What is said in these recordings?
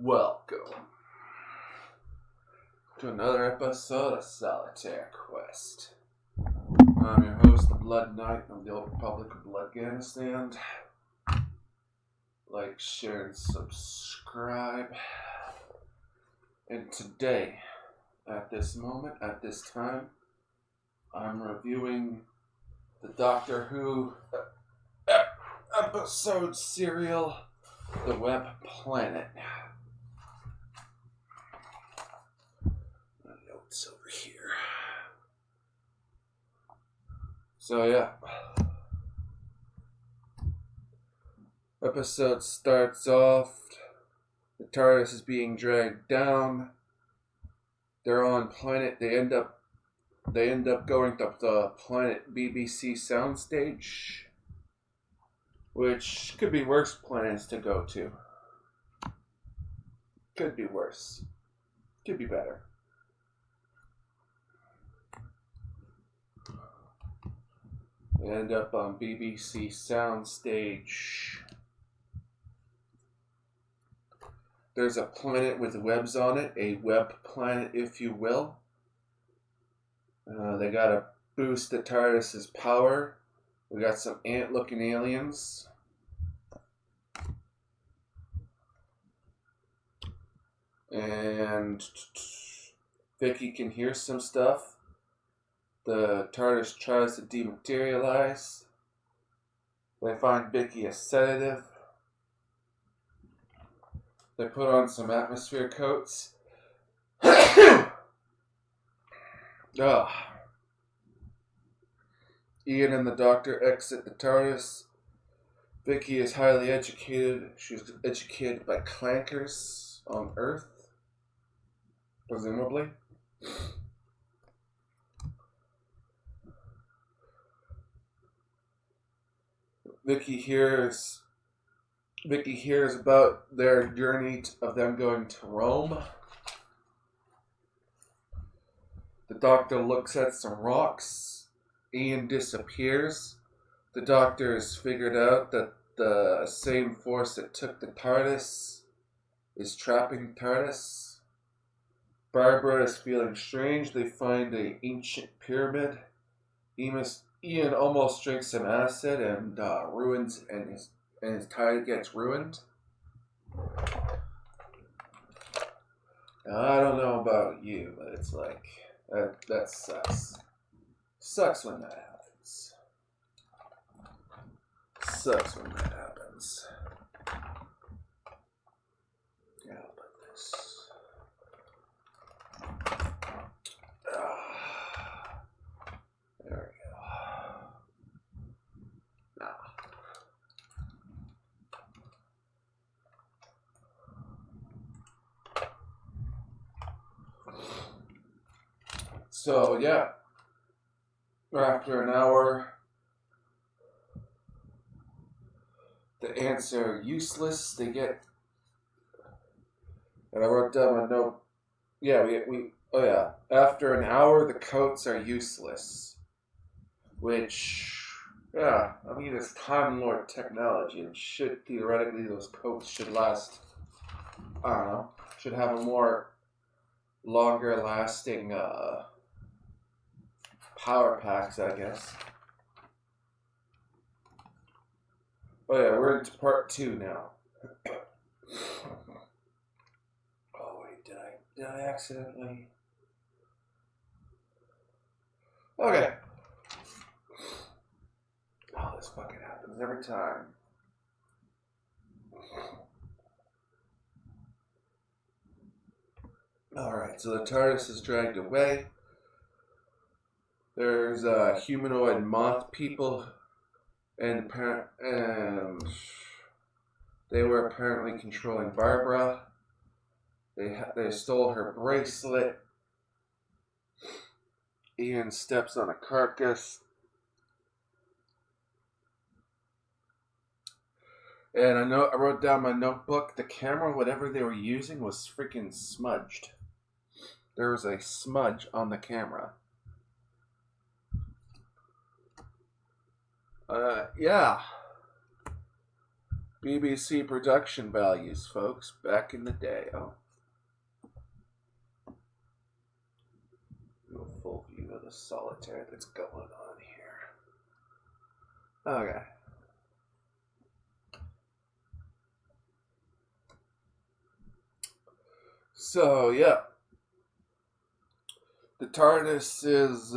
Welcome to another episode of Solitaire Quest. I'm your host, the Blood Knight of the Old Republic of Afghanistan. Like, share, and subscribe. And today, at this moment, at this time, I'm reviewing the Doctor Who episode serial, The Web Planet. My notes over here. So yeah. Episode starts off, the TARDIS is being dragged down. They're on planet, they end up going to the planet BBC soundstage, which could be worse planets to go to. Could be worse. Could be better. They end up on BBC soundstage. There's a planet with webs on it, a web planet, if you will. They gotta boost the TARDIS's power. We got some ant-looking aliens. And Vicky can hear some stuff. The TARDIS tries to dematerialize. They find Vicky a sedative. They put on some atmosphere coats. Oh. Ian and the Doctor exit the TARDIS. Vicky is highly educated. She's educated by clankers on Earth, presumably. Vicky hears about their journey of them going to Rome. The Doctor looks at some rocks. Ian disappears. The Doctor has figured out that the same force that took the TARDIS is trapping the TARDIS. Barbara is feeling strange. They find an ancient pyramid. Ian almost drinks some acid and ruins, and his tide gets ruined. Now, I don't know about you, but it's like that sucks. Sucks when that happens. Sucks when that happens. Yeah, I'll put this. There we go. Now. So, yeah. After an hour, the ants are useless. They get, and I wrote down my note. Yeah, after an hour, the coats are useless. Which, yeah, I mean, it's Time Lord technology, and theoretically, those coats should last, I don't know, should have a more longer lasting, power packs, I guess. Oh yeah, we're into part 2 now. Oh wait, did I accidentally? Okay. Oh, this fucking happens every time. Alright, so the TARDIS is dragged away. There's humanoid moth people, and they were apparently controlling Barbara. They stole her bracelet. Ian steps on a carcass. And I wrote down my notebook. The camera, whatever they were using, was freaking smudged. There was a smudge on the camera. Yeah. BBC production values, folks, back in the day. Oh, do a full view of the solitaire that's going on here. Okay. So, yeah. The TARDIS is,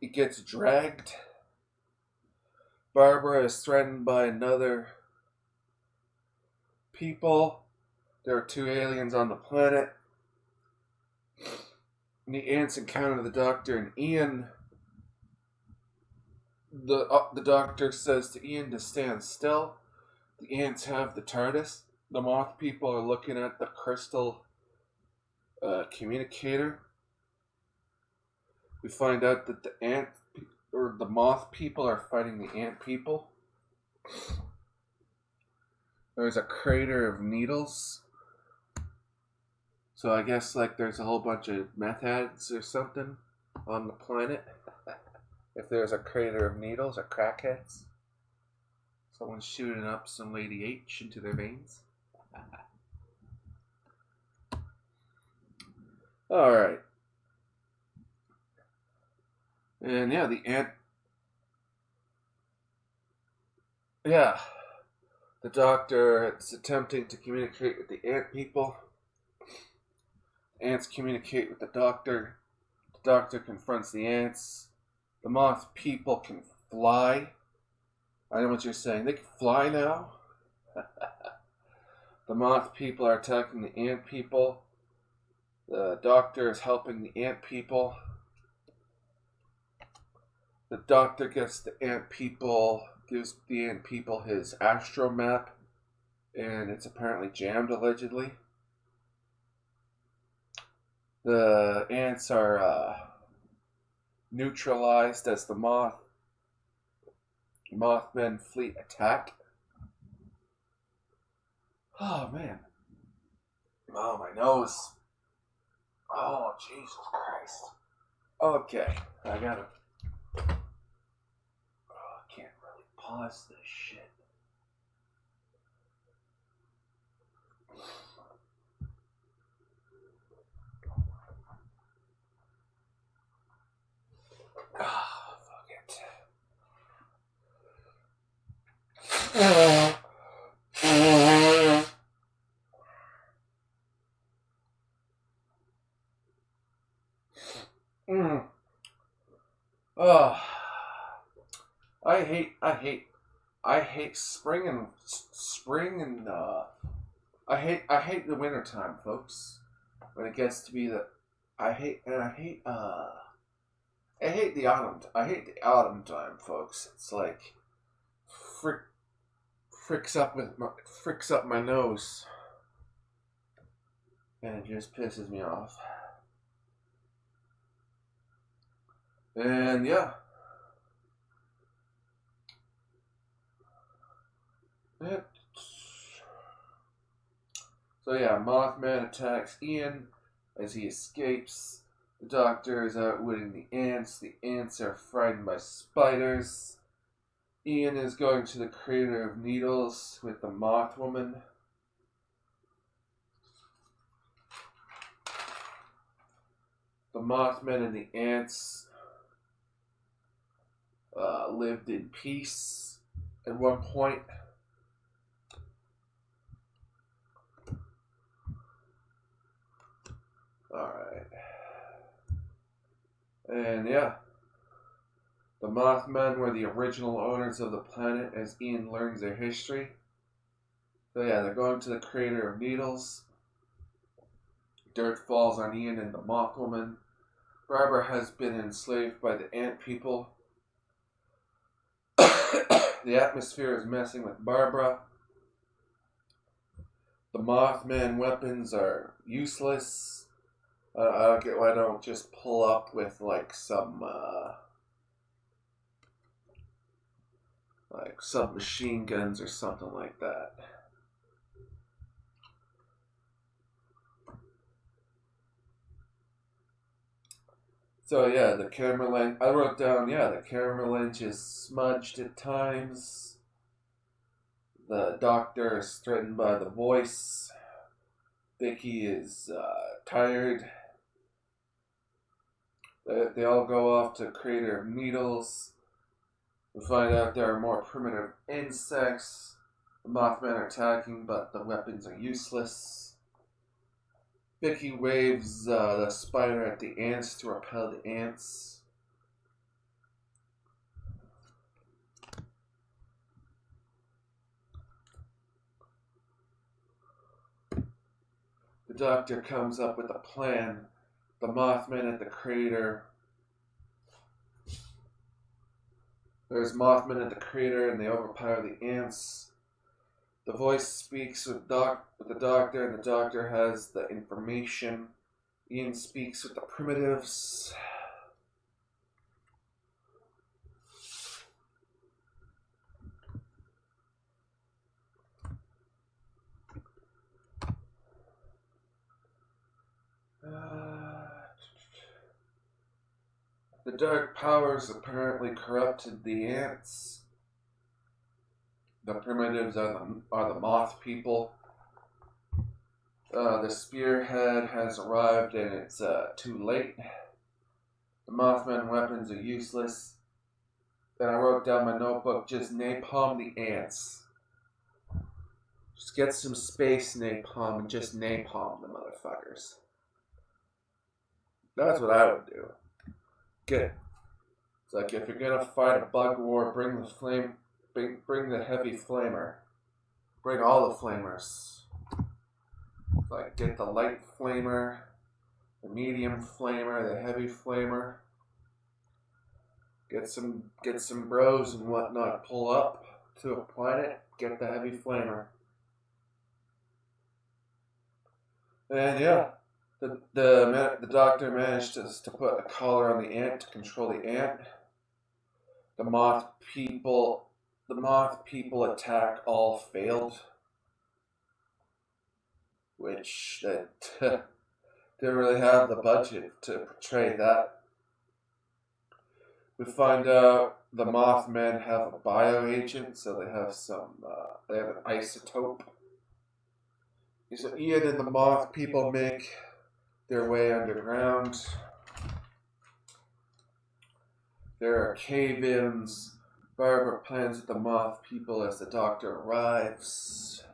it gets dragged. Barbara is threatened by another people. There are 2 aliens on the planet. And the ants encounter the Doctor and Ian. The Doctor says to Ian to stand still. The ants have the TARDIS. The moth people are looking at the crystal communicator. We find out that the moth people are fighting the ant people. There's a crater of needles. So I guess like there's a whole bunch of meth heads or something on the planet. If there's a crater of needles or crackheads. Someone's shooting up some Lady H into their veins. Alright. And yeah, the Doctor is attempting to communicate with the ant people. Ants communicate with the Doctor. The Doctor confronts the ants. The moth people can fly. I know what you're saying. They can fly now? The moth people are attacking the ant people. The Doctor is helping the ant people. The Doctor gives the ant people his astro map, and it's apparently jammed allegedly. The ants are neutralized as the Mothman fleet attack. Oh man. Oh, my nose. Oh, Jesus Christ. Okay, I gotta. Oh, I can't really pause this shit. Ah, fuck it. Oh, I hate spring and I hate the winter time, folks. When it gets to be I hate the autumn. I hate the autumn time, folks. It's like fricks up my nose, and it just pisses me off. And yeah. So yeah, Mothman attacks Ian as he escapes. The Doctor is outwitting the ants. The ants are frightened by spiders. Ian is going to the crater of needles with the moth woman. The Mothman and the ants lived in peace at one point. Alright. And yeah. The Mothmen were the original owners of the planet as Ian learns their history. So yeah, they're going to the crater of needles. Dirt falls on Ian and the Moth Woman. Barbara has been enslaved by the ant people. The atmosphere is messing with Barbara. The Mothman weapons are useless. I don't get why I don't just pull up with like some submachine guns or something like that. So yeah, the camera lens. I wrote down, yeah, the camera lens is smudged at times. The doctor is threatened by the voice. Vicky is tired. They all go off to Crater of Needles. We find out there are more primitive insects. The Mothman are attacking, but the weapons are useless. Vicky waves the spider at the ants to repel the ants. The doctor comes up with a plan. The Mothman at the crater. There's Mothman at the crater and they overpower the ants. The voice speaks with the doctor and the doctor has the information. Ian speaks with the primitives. The dark powers apparently corrupted the ants. The primitives are the moth people. The spearhead has arrived and it's too late. The Mothman weapons are useless. Then I wrote down my notebook, just napalm the ants. Just get some space napalm and just napalm the motherfuckers. That's what I would do. Good. It's like if you're gonna fight a bug war, bring the heavy flamer. Bring all the flamers. Like get the light flamer, the medium flamer, the heavy flamer. Get some bros and whatnot. Pull up to a planet. Get the heavy flamer. And yeah. The doctor managed to put a collar on the ant to control the ant. The moth people attack all failed, which didn't really have the budget to portray that. We find out the Mothmen have a bioagent, so they have an isotope. So Ian and the moth people make their way underground. There are cave-ins. Barbara plans with the moth people as the doctor arrives.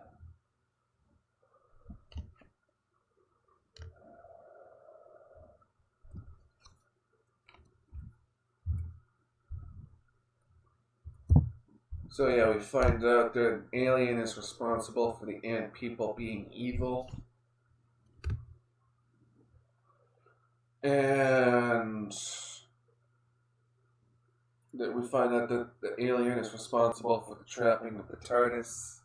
So yeah, we find out that an alien is responsible for the ant people being evil. And that we find out that the alien is responsible for the trapping of the TARDIS.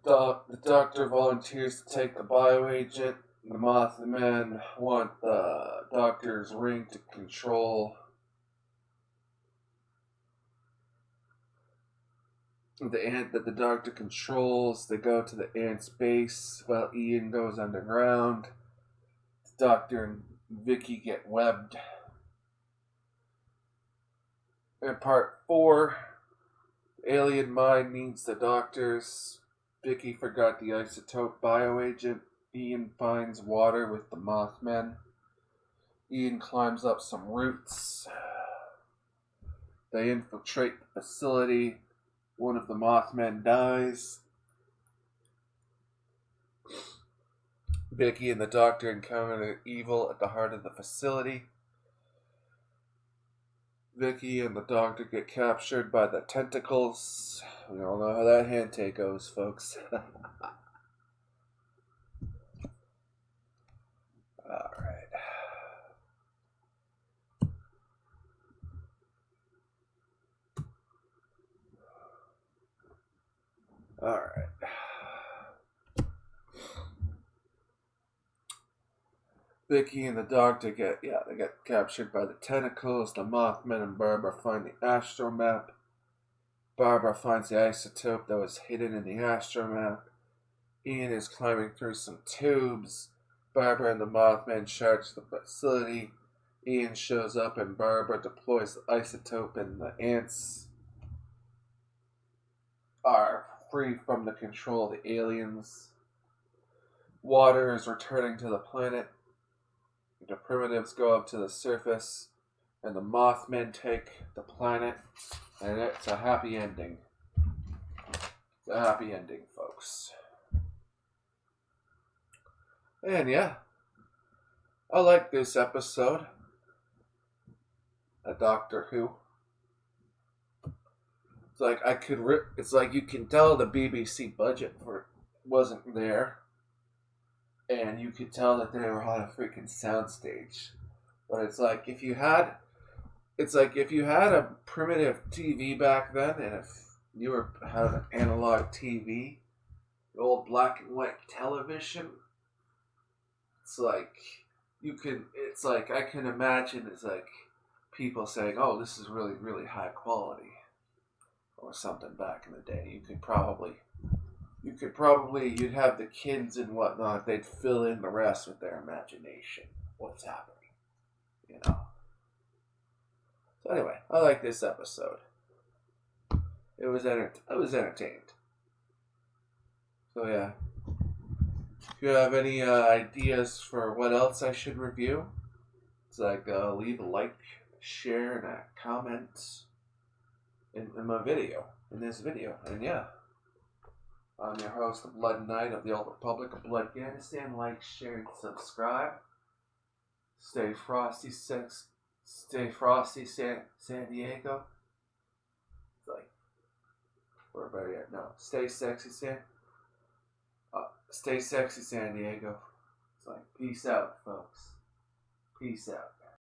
The doctor volunteers to take the bioagent. The Mothmen want the doctor's ring to control the ant that the doctor controls. They go to the ant's base while Ian goes underground. The doctor and Vicky get webbed. In part 4, the alien mind needs the doctors. Vicky forgot the isotope bioagent. Ian finds water with the Mothmen. Ian climbs up some roots. They infiltrate the facility. One of the Mothmen dies. Vicky and the doctor encounter evil at the heart of the facility. Vicky and the doctor get captured by the tentacles. We all know how that hante goes, folks. Alright. Alright. Vicky and the doctor get captured by the tentacles. The Mothman and Barbara find the astromap. Barbara finds the isotope that was hidden in the astromap. Ian is climbing through some tubes. Barbara and the Mothman charge the facility. Ian shows up and Barbara deploys the isotope and the ants are free from the control of the aliens. Water is returning to the planet. The primitives go up to the surface and the Mothmen take the planet, and it's a happy ending. It's a happy ending, folks. And yeah, I like this episode of Doctor Who. It's like it's like you can tell the BBC budget wasn't there, and you could tell that they were on a freaking soundstage. But it's like if you had a primitive TV back then, and if you had an analog TV, the old black and white television, it's like I can imagine it's like people saying, "Oh, this is really, really high quality," or something back in the day. You'd have the kids and whatnot. They'd fill in the rest with their imagination. What's happening, you know? So anyway, I like this episode. I was entertained. So yeah. If you have any ideas for what else I should review, it's like leave a like, share, and a comment in this video. And yeah, I'm your host, the Blood Knight of the Old Republic of Blood Afghanistan. Like, share, and subscribe. Stay frosty, San Diego. It's like, or better yet, no, stay sexy, San Diego. It's like, peace out, folks. Peace out.